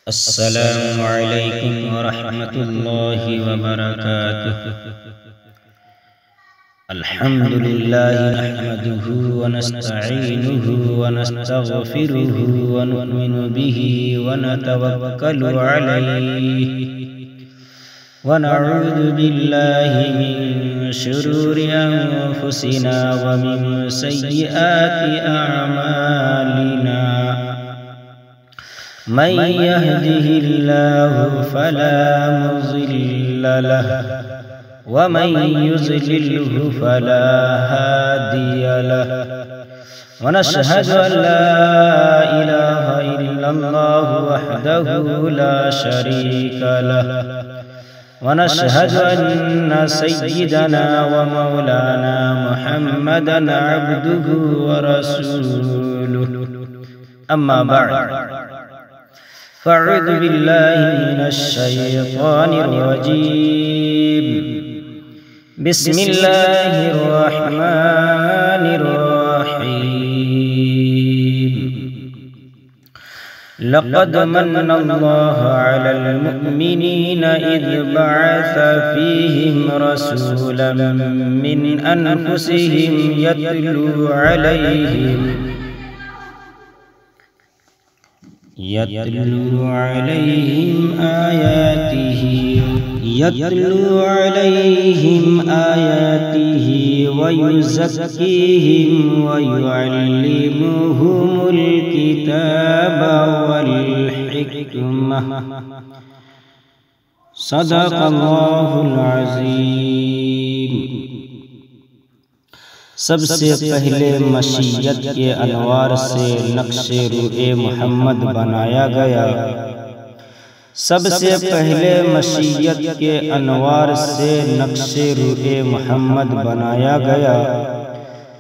السلام علیکم ورحمۃ اللہ وبرکاتہ۔ الحمد للہ نحمده ونستعینه ونستغفره ونؤمن به ونتوکل علیہ ونعوذ باللہ من شرور انفسنا ومن سیئات اعمالنا، من يهده الله فلا مضل له ومن يضلله فلا هادي له، ونشهد أن لا إله إلا الله وحده لا شريك له، ونشهد أن سيدنا ومولانا محمدا عبده ورسوله، أما بعد، فاعوذ باللہ من الشیطان الرجیم، بسم اللہ الرحمن الرحیم۔ لقد من اللہ علی المؤمنین اذ بعث فیہم رسولا من انفسہم یتلو علیہم آیاتہ ویزکیہم ویعلمہم الکتاب والحکمہ، صدق اللہ العظیم۔ سب سے پہلے مشیت کے انوار سے نقش روح محمد بنایا گیا، سب سے پہلے مشیت کے انوار سے نقش روح محمد بنایا گیا،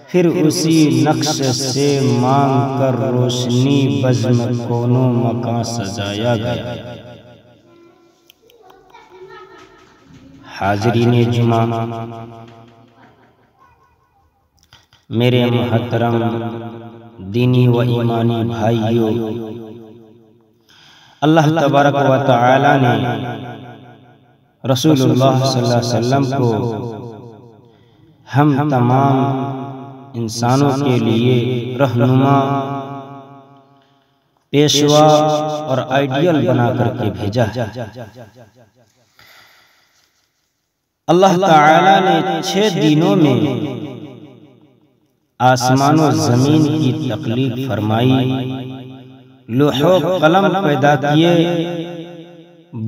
پھر اسی نقش سے مانگ کر روشنی بزم کونوں مکان سجایا گیا۔ حاضرین جمعہ، میرے محترم دینی و ایمانی بھائیوں، اللہ تبارک و تعالی نے رسول اللہ صلی اللہ علیہ وسلم کو ہم تمام انسانوں کے لیے رہنما، پیشوا اور آئیڈیل بنا کر کے بھیجا۔ اللہ تعالی نے 6 دنوں میں آسمان و زمین کی تخلیق فرمائی، لوح و قلم پیدا کیے،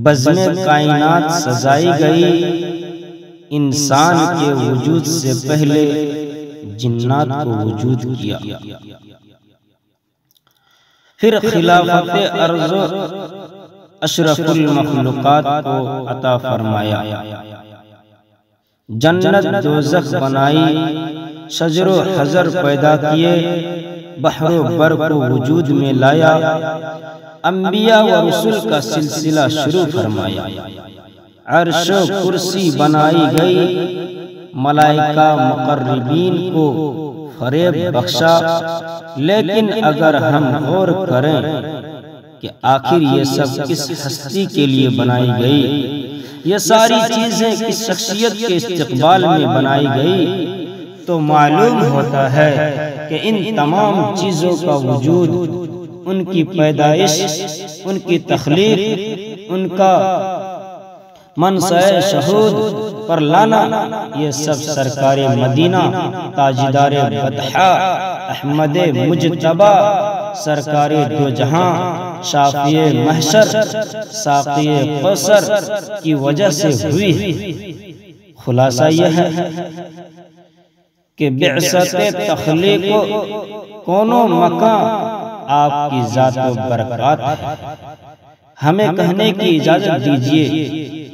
بزم کائنات سجائی گئی، انسان کے وجود سے پہلے جنات کو وجود کیا، پھر خلافت ارض اشرف المخلوقات کو عطا فرمایا، جنت دوزخ بنائی، شجر و حجر پیدا کیے، بحر و بر کو وجود میں لایا، انبیاء و رسول کا سلسلہ شروع فرمایا، عرش و کرسی بنائی گئی، ملائکہ مقربین کو فریب بخشا۔ لیکن اگر ہم غور کریں کہ آخر یہ سب کس ہستی کے لیے بنائی گئی، یہ ساری چیزیں کس شخصیت کے استقبال میں بنائی گئی، تو معلوم ہوتا ہے کہ ان تمام چیزوں کا وجود، ان کی پیدائش، ان کی تخلیق، ان کا منصع شہود پر لانا، یہ سب سرکار مدینہ، تاجدار بطحا، احمد مجتبی، سرکار دو جہاں، شافی محشر، ساقی کوثر کی وجہ سے ہوئی۔ خلاصہ یہ ہے کہ بعثت تخلیق کونوں مکان آپ کی ذات و برکات ہے۔ ہمیں کہنے کی اجازت دیجیے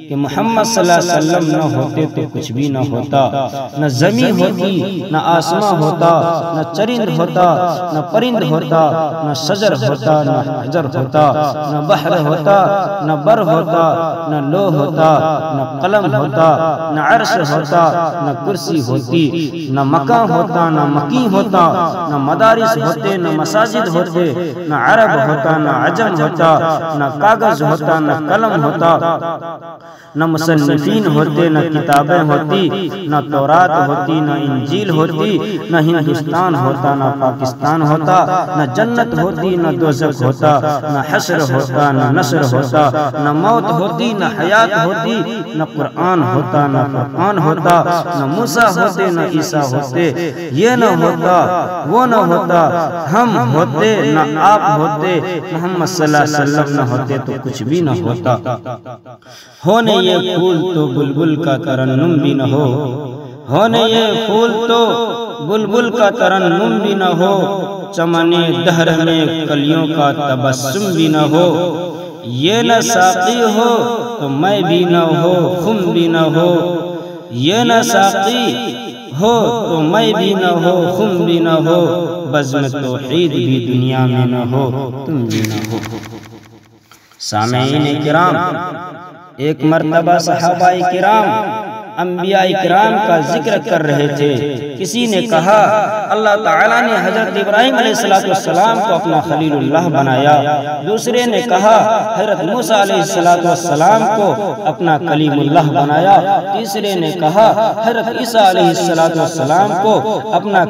کہ محمد صلی اللہ علیہ وسلم نہ ہوتے تو کچھ بھی نہ ہوتا، نہ زمین ہوتی، نہ آسمان ہوتا، نہ چرند ہوتا، نہ پرند ہوتا، نہ شجر ہوتا، نہ حجر ہوتا، نہ بحر ہوتا، نہ بر ہوتا، نہ لوح ہوتا، نہ قلم ہوتا، نہ عرش ہوتا، نہ کرسی ہوتی، نہ مکان ہوتا، نہ مکین ہوتا، نہ مدارس ہوتے، نہ مساجد ہوتے، نہ عرب ہوتا، نہ عجم ہوتا، نہ کاغذ ہوتا، نہ قلم ہوتا، نہ مصنفین ہوتے، نہ کتابیں ہوتی، نہ تورات ہوتی، نہ انجیل ہوتی، نہ ہندوستان ہوتا، نہ پاکستان ہوتا، نہ جنت ہوتی، نہ دوزخ ہوتا، نہ حشر ہوتا، نہ نشر ہوتا، نہ موت ہوتی، نہ حیات ہوتی، نہ قرآن ہوتا، نہ فرقان ہوتا، نہ موسیٰ ہوتے، نہ عیسیٰ ہوتے، یہ نہ ہوتا، وہ نہ ہوتا، ہم ہوتے، نہ آپ ہوتے، محمد صلی اللہ علیہ وسلم نہ ہوتے تو کچھ بھی نہ ہوتا۔ ہونے یہ پھول تو بلبل کا ترنم بھی نہ ہو، ہونے یہ پھول تو بلبل کا ترنم بھی نہ ہو، چمن دہر میں کلیوں کا تبسم بھی نہ ہو، یہ نہ ساقی ہو تو میں بھی نہ ہو، خم بھی نہ ہو، یہ نہ ساقی ہو تو میں بھی نہ ہو، خم بھی نہ ہو، بزم توحید بھی دنیا میں نہ ہو، تم بھی نہ ہو۔ سامعین کرام، ایک مرتبہ صحابہ کرام انبیاء کرام کا ذکر کر رہے تھے۔ کسی نے کہا اللہ تعالیٰ نے حضرت ابراہیم علیہ السلام کو اپنا خلیل اللہ بنایا، دوسرے نے کہا حضرت موسیٰ علیہ السلام کو اپنا کلیم اللہ بنایا، تیسرے نے کہا حضرت عیسیٰ علیہ السلام کو اپنا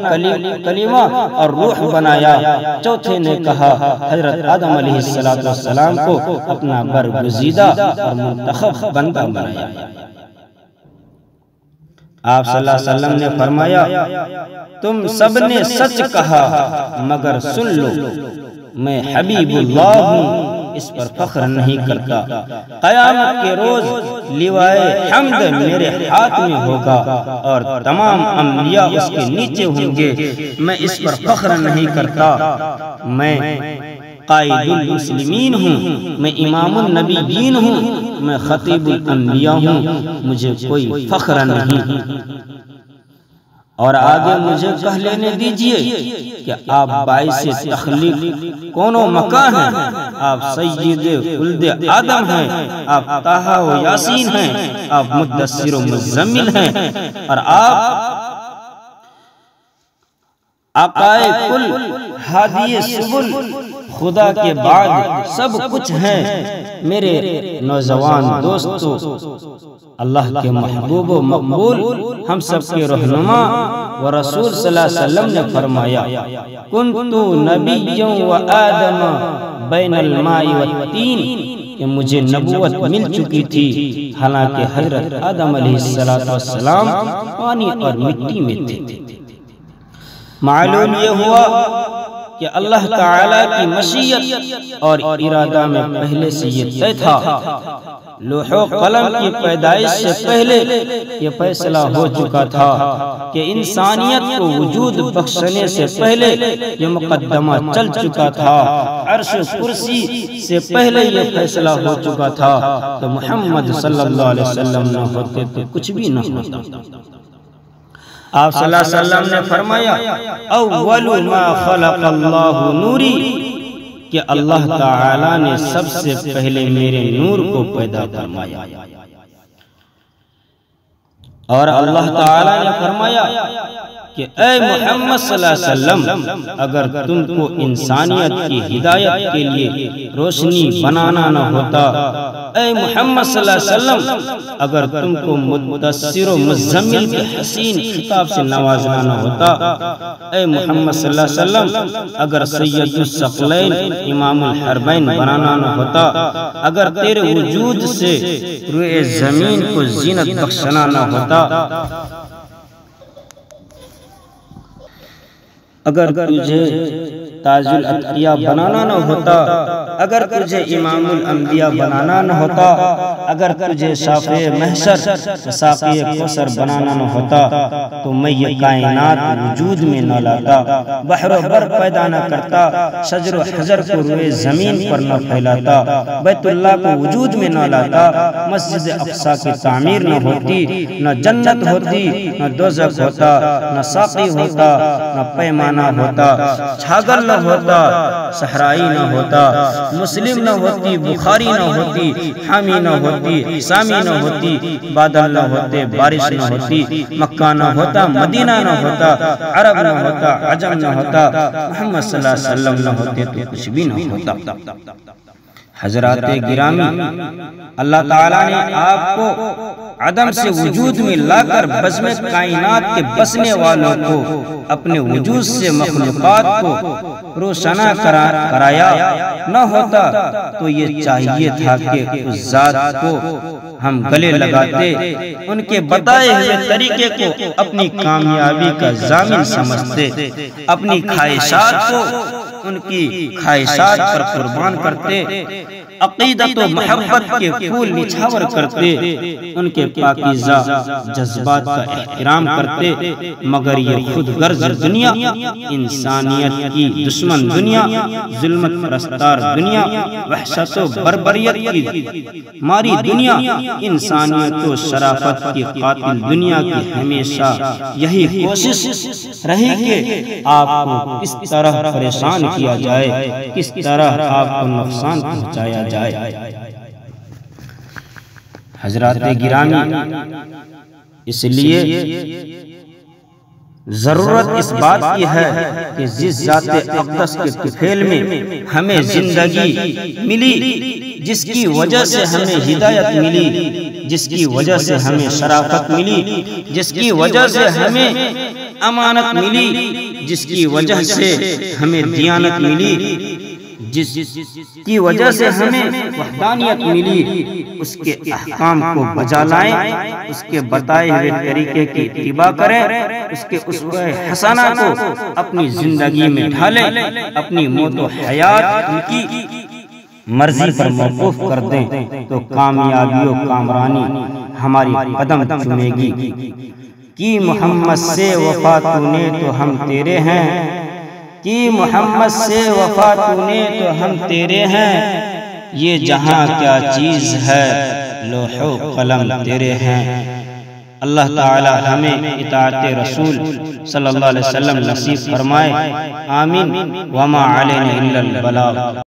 کلیمہ اور روح بنایا، چوتھے نے کہا حضرت آدم علیہ السلام کو اپنا برگزیدہ اور منتخب بندہ بنایا۔ آپ صلی اللہ علیہ وسلم نے فرمایا تم سب نے سچ کہا مگر سن لو، میں حبیب اللہ ہوں، اس پر فخر نہیں کرتا، قیامت کے روز لوائے حمد میرے ہاتھ میں ہوگا اور تمام انبیاء اس کے نیچے ہوں گے، میں اس پر فخر نہیں کرتا، میں قائد المسلمین ہوں، میں امام النبیین ہوں، میں خطیب الانبیاء ہوں، مجھے کوئی فخر نہیں۔ اور آگے مجھے کہہ لینے دیجئے کہ آپ باعث تخلیق کون و مکان ہیں، آپ سید ولد آدم ہیں، آپ طٰہٰ و یاسین ہیں، آپ مدثر و مزمل ہیں، اور آپ آقائے کل ہادی سبل خدا کے بعد سب کچھ ہیں۔ میرے نوجوان دوستو، اللہ کے محبوب و مقبول، ہم سب کے رہنما و رسول صلی اللہ علیہ وسلم نے فرمایا کنت نبیا و آدم بین الماء والتین، کہ مجھے نبوت مل چکی تھی حالانکہ حضرت آدم علیہ السلام پانی اور مٹی میں تھے۔ معلوم یہ ہوا کہ اللہ تعالیٰ کی مشیت اور ارادہ میں پہلے سے یہ طے تھا، لوح و قلم کی پیدائش سے پہلے یہ فیصلہ ہو چکا تھا کہ انسانیت کو وجود بخشنے سے پہلے یہ مقدمہ چل چکا تھا، عرش و کرسی سے پہلے یہ فیصلہ ہو چکا تھا کہ محمد صلی اللہ علیہ وسلم نہ ہوتے تو کچھ بھی نہ ہوتا۔ آپ صلی اللہ علیہ وسلم نے فرمایا اول ما خلق اللہ نوری، کہ اللہ تعالیٰ نے سب سے پہلے میرے نور کو پیدا فرمایا، اور اللہ تعالیٰ نے فرمایا کہ اے محمد صلی اللہ علیہ وسلم، اگر تم کو انسانیت کی ہدایت کے لیے روشنی بنانا نہ ہوتا، اے محمد صلی اللہ علیہ وسلم، اگر تم کو مدثر و مزمل کے حسین خطاب سے نوازنا نہ ہوتا، اے محمد صلی اللہ علیہ وسلم، اگر سید الثقلین امام الحربین بنانا نہ ہوتا، اگر تیرے وجود سے روئے زمین کو زینت بخشنا نہ ہوتا، اگر تجھے تاج الاتقیاء بنانا نہ ہوتا، اگر تجھے امام الانبیاء بنانا نہ ہوتا، اگر تجھے شافع محشر ساقی کوثر بنانا نہ ہوتا تو میں یہ کائنات وجود میں نہ لاتا، بحر و بر پیدا نہ کرتا، شجر و حجر کو روئے زمین پر نہ پھیلاتا، بیت اللہ کو وجود میں نہ لاتا، مسجد اقصی کی تعمیر نہ ہوتی، نہ جنت ہوتی، نہ دوزخ ہوتا، نہ ساقی ہوتا، نہ پیمانہ ہوتا، چھاگل نہ ہوتا، صحرائی نہ ہوتا، مسلم نہ ہوتی، بخاری نہ ہوتی، حامی نہ ہوتی، سامی نہ ہوتی، بادل نہ ہوتے، بارش نہ ہوتی، مکہ نہ ہوتا، مدینہ نہ ہوتا، عرب نہ ہوتا، عجم نہ ہوتا، محمد صلی اللہ علیہ وسلم نہ ہوتے تو کچھ بھی نہ ہوتا۔ حضرات گرامی، اللہ تعالیٰ نے آپ کو عدم سے وجود میں لا کر بزم کائنات کے بسنے والوں کو اپنے وجود سے مخلوقات کو روشنا کرایا نہ ہوتا تو یہ چاہیے تھا کہ اس ذات کو ہم گلے لگاتے، ان کے بتائے ہوئے طریقے کو اپنی کامیابی کا ضامن سمجھتے، اپنی خواہشات کو ان کی خواہشات پر قربان کرتے، عقیدت و محبت کے پھول نچھاور کرتے، ان کے پاکیزہ جذبات کا احترام کرتے، مگر یہ خود غرض دنیا، انسانیت کی دشمن دنیا، ظلمت پرستار دنیا، وحشت و بربریت کی ماری دنیا، انسانیت و شرافت کی قاتل دنیا کی ہمیشہ یہی کوشش رہی کہ آپ کو کس طرح پریشان کیا جائے، کس طرح آپ کو نقصان پہنچایا جائے۔ حضرات گرامی، اس لیے ضرورت اس بات کی ہے کہ جس ذات اقدس کے طفیل میں ہمیں زندگی ملی، جس کی وجہ سے ہمیں ہدایت ملی، جس کی وجہ سے ہمیں شرافت ملی، جس کی وجہ سے ہمیں امانت ملی، جس کی وجہ سے ہمیں دیانت ملی، جس کی وجہ سے ہمیں وحدانیت ملی، اس کے احکام کو بجا لائیں، اس کے بتائے ہوئے طریقے کی اتباع کریں، اس کے اسوہ حسنہ کو اپنی زندگی میں ڈھالیں، اپنی موت و حیات ان کی مرضی پر موقوف کر دیں تو کامیابی و کامرانی ہماری قدم چومے گی۔ کی محمد سے وفا تو نے تو ہم تیرے ہیں، کی محمد سے وفا تو نے تو ہم تیرے ہیں، یہ جہاں کیا چیز ہے لوح و قلم تیرے ہیں۔ اللہ تعالی ہمیں اطاعت رسول صلی اللہ علیہ وسلم نصیب فرمائے، آمین۔ وما علینا الا البلاغ۔